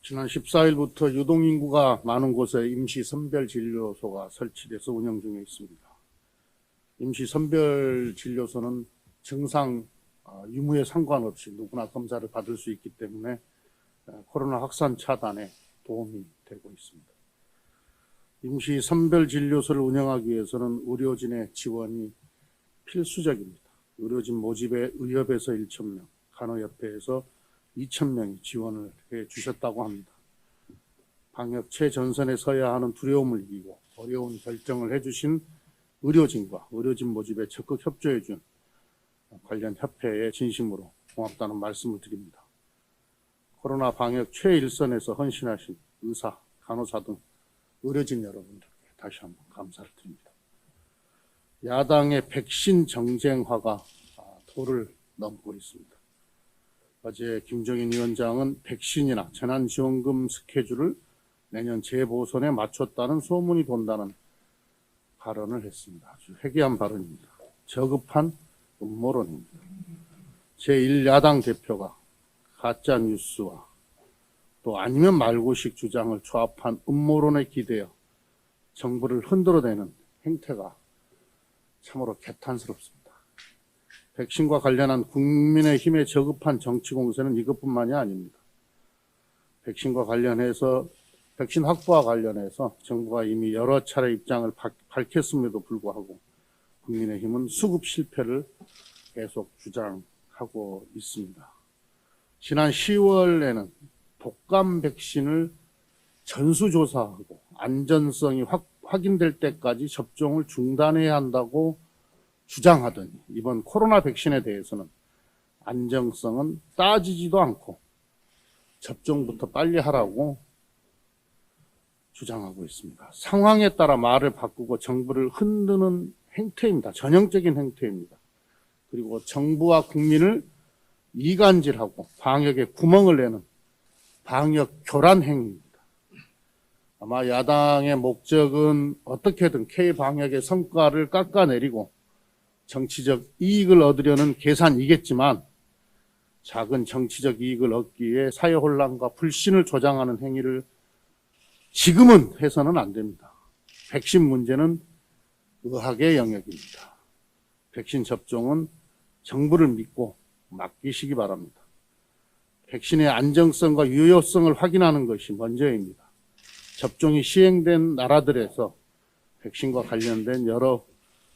지난 14일부터 유동인구가 많은 곳에 임시선별진료소가 설치돼서 운영 중에 있습니다. 임시선별진료소는 증상 유무에 상관없이 누구나 검사를 받을 수 있기 때문에 코로나 확산 차단에 도움이 되고 있습니다. 임시선별진료소를 운영하기 위해서는 의료진의 지원이 필수적입니다. 의료진 모집에 의협에서 1,000명, 간호협회에서 2,000명이 지원을 해 주셨다고 합니다. 방역 최전선에 서야 하는 두려움을 이기고 어려운 결정을 해주신 의료진과 의료진 모집에 적극 협조해 준 관련 협회에 진심으로 고맙다는 말씀을 드립니다. 코로나 방역 최일선에서 헌신하신 의사, 간호사 등 의료진 여러분들께 다시 한번 감사를 드립니다. 야당의 백신 정쟁화가 도를 넘고 있습니다. 어제 김종인 위원장은 백신이나 재난지원금 스케줄을 내년 재보선에 맞췄다는 소문이 돈다는 발언을 했습니다. 아주 회개한 발언입니다. 저급한 음모론입니다. 제1야당 대표가 가짜뉴스와 또 아니면 말고식 주장을 조합한 음모론에 기대어 정부를 흔들어대는 행태가 참으로 개탄스럽습니다. 백신과 관련한 국민의힘의 저급한 정치 공세는 이것뿐만이 아닙니다. 백신 확보와 관련해서 정부가 이미 여러 차례 입장을 밝혔음에도 불구하고 국민의힘은 수급 실패를 계속 주장하고 있습니다. 지난 10월에는 독감 백신을 전수조사하고 안전성이 확인될 때까지 접종을 중단해야 한다고 주장하더니 이번 코로나 백신에 대해서는 안정성은 따지지도 않고 접종부터 빨리 하라고 주장하고 있습니다. 상황에 따라 말을 바꾸고 정부를 흔드는 행태입니다. 전형적인 행태입니다. 그리고 정부와 국민을 이간질하고 방역에 구멍을 내는 방역 교란 행위입니다. 아마 야당의 목적은 어떻게든 K방역의 성과를 깎아내리고 정치적 이익을 얻으려는 계산이겠지만 작은 정치적 이익을 얻기 위해 사회 혼란과 불신을 조장하는 행위를 지금은 해서는 안 됩니다. 백신 문제는 의학의 영역입니다. 백신 접종은 정부를 믿고 맡기시기 바랍니다. 백신의 안정성과 유효성을 확인하는 것이 먼저입니다. 접종이 시행된 나라들에서 백신과 관련된 여러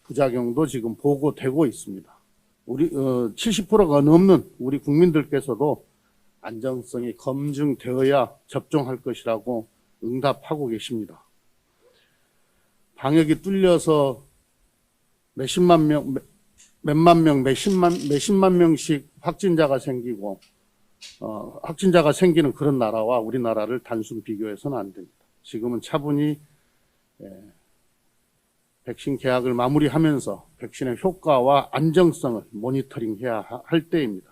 부작용도 지금 보고되고 있습니다. 70%가 넘는 우리 국민들께서도 안정성이 검증되어야 접종할 것이라고 응답하고 계십니다. 방역이 뚫려서 몇십만 명씩 확진자가 생기고 확진자가 생기는 그런 나라와 우리나라를 단순 비교해서는 안 됩니다. 지금은 차분히 백신 계약을 마무리하면서 백신의 효과와 안정성을 모니터링해야 할 때입니다.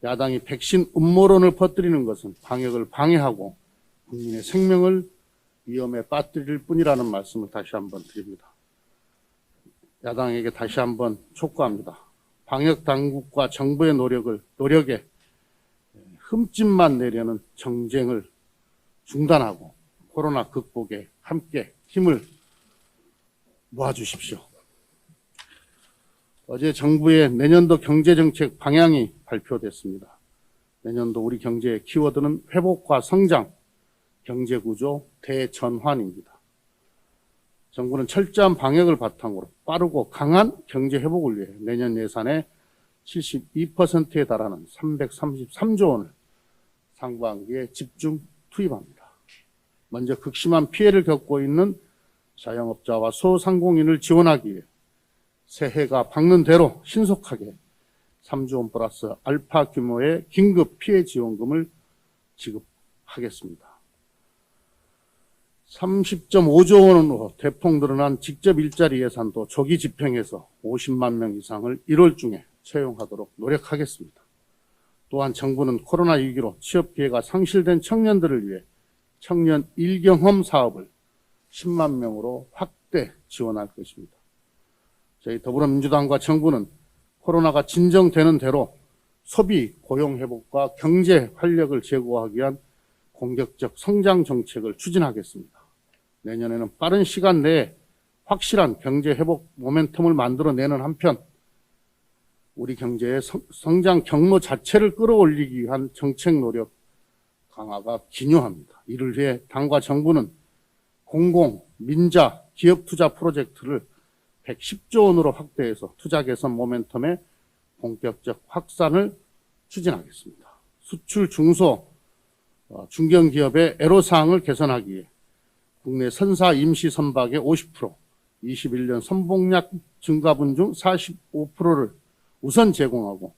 야당이 백신 음모론을 퍼뜨리는 것은 방역을 방해하고 국민의 생명을 위험에 빠뜨릴 뿐이라는 말씀을 다시 한번 드립니다. 야당에게 다시 한번 촉구합니다. 방역 당국과 정부의 노력에 흠집만 내려는 정쟁을 중단하고 코로나 극복에 함께 힘을 모아주십시오. 어제 정부의 내년도 경제정책 방향이 발표됐습니다. 내년도 우리 경제의 키워드는 회복과 성장, 경제구조 대전환입니다. 정부는 철저한 방역을 바탕으로 빠르고 강한 경제회복을 위해 내년 예산의 72%에 달하는 333조 원을 상반기에 집중 투입합니다. 먼저 극심한 피해를 겪고 있는 자영업자와 소상공인을 지원하기 위해 새해가 밝는 대로 신속하게 3조 원 플러스 알파 규모의 긴급 피해 지원금을 지급하겠습니다. 30.5조 원으로 대폭 늘어난 직접 일자리 예산도 조기 집행해서 50만 명 이상을 1월 중에 채용하도록 노력하겠습니다. 또한 정부는 코로나 위기로 취업 기회가 상실된 청년들을 위해 청년 일경험 사업을 10만 명으로 확대 지원할 것입니다. 저희 더불어민주당과 정부는 코로나가 진정되는 대로 소비, 고용 회복과 경제 활력을 제고하기 위한 공격적 성장 정책을 추진하겠습니다. 내년에는 빠른 시간 내에 확실한 경제 회복 모멘텀을 만들어내는 한편 우리 경제의 성장 경로 자체를 끌어올리기 위한 정책 노력 강화가 기요합니다. 이를 위해 당과 정부는 공공, 민자, 기업 투자 프로젝트를 110조 원으로 확대해서 투자 개선 모멘텀의 본격적 확산을 추진하겠습니다. 수출 중소, 중견기업의 애로사항을 개선하기 위해 국내 선사 임시 선박의 50%, 21년 선봉약 증가분 중 45%를 우선 제공하고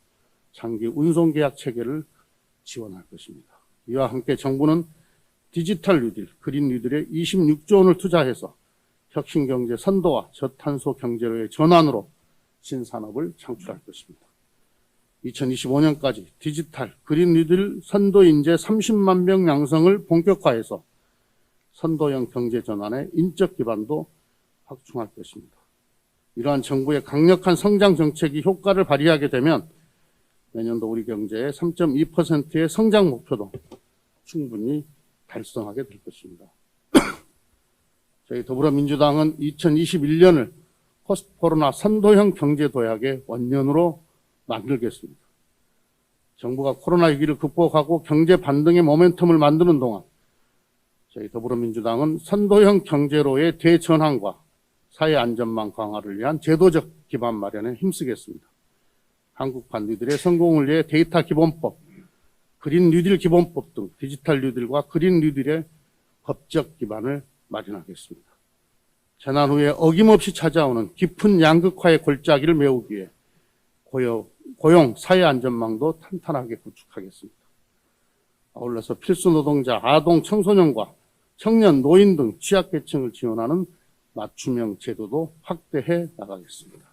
장기 운송계약 체계를 지원할 것입니다. 이와 함께 정부는 디지털 뉴딜, 그린 뉴딜에 26조 원을 투자해서 혁신경제 선도와 저탄소 경제로의 전환으로 신산업을 창출할 것입니다. 2025년까지 디지털, 그린 뉴딜 선도 인재 30만 명 양성을 본격화해서 선도형 경제 전환의 인적 기반도 확충할 것입니다. 이러한 정부의 강력한 성장 정책이 효과를 발휘하게 되면 내년도 우리 경제의 3.2%의 성장 목표도 충분히 달성하게 될 것입니다. 저희 더불어민주당은 2021년을 포스트 코로나 선도형 경제 도약의 원년으로 만들겠습니다. 정부가 코로나 위기를 극복하고 경제 반등의 모멘텀을 만드는 동안 저희 더불어민주당은 선도형 경제로의 대전환과 사회 안전망 강화를 위한 제도적 기반 마련에 힘쓰겠습니다. 한국판 뉴딜의 성공을 위해 데이터 기본법, 그린 뉴딜 기본법 등 디지털 뉴딜과 그린 뉴딜의 법적 기반을 마련하겠습니다. 재난 후에 어김없이 찾아오는 깊은 양극화의 골짜기를 메우기 위해 고용, 사회 안전망도 탄탄하게 구축하겠습니다. 아울러서 필수 노동자, 아동, 청소년과 청년, 노인 등 취약계층을 지원하는 맞춤형 제도도 확대해 나가겠습니다.